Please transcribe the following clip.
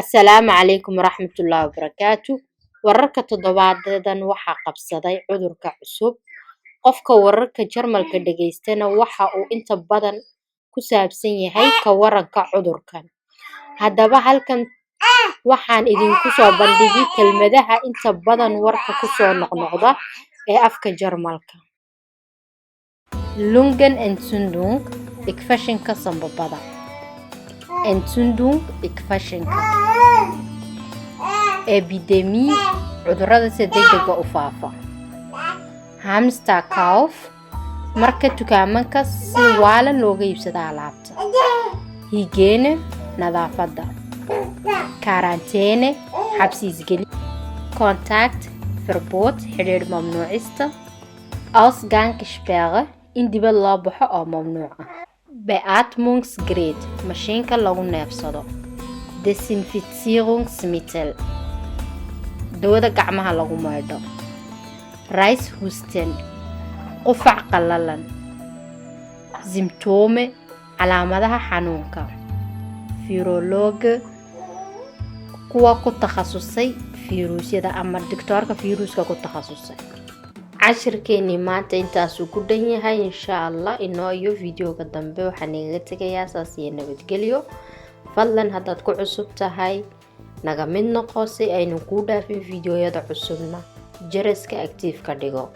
Assalaamu calaykum waraxmatullaahi wabarakaatu. Wararka toddobaadan waxaa qabsaday cudurka cusub. Qofka wararka Jarmalka dhageystana waxa uu inta badan ku saabsan yahay ka waranka cudurkan. Haddaba halkan waxaan idinku soo bandhigi kelmadaha inta badan warka ku soo noqnoqda ee afka Jarmalka. Lungenentzündung, igfashinka sambabada. Entzündung, igfashinka. Epidemie, cudurada si degdega u faafa. Hamsterkauf, marka tukaamanka si waalan looga iibsado alaabta. Hygiene, nadaafada. Karanteene, xabsiisgeli. Contact, verbod, xidhiidh mamnuucista. Ausgangssperre, in dibad loo baxo oo mamnuuc ah. Beatmungsgerät, mashiinka lagu neefsado. Desinfizierungsmittel, dawada gacmaha lagu maydho. Reishusten, qufac qallalan. Symptome, calaamadaha xanuunka. Virologe, kuwa ku takhasusay fiiruusyada ama doctorka fiiruuska ku takhasusay. cashirkeeni maanta intaas uu ku dhan yahay insha Allah inoo iyo videoga dambe waxaan igaga tegayaa saas iyo nabadgelyo. Fadlan haddaad ku cusub tahay naga mid noqo si aynu ku dhaafin videoyada cusubna jaraska active ka dhigo.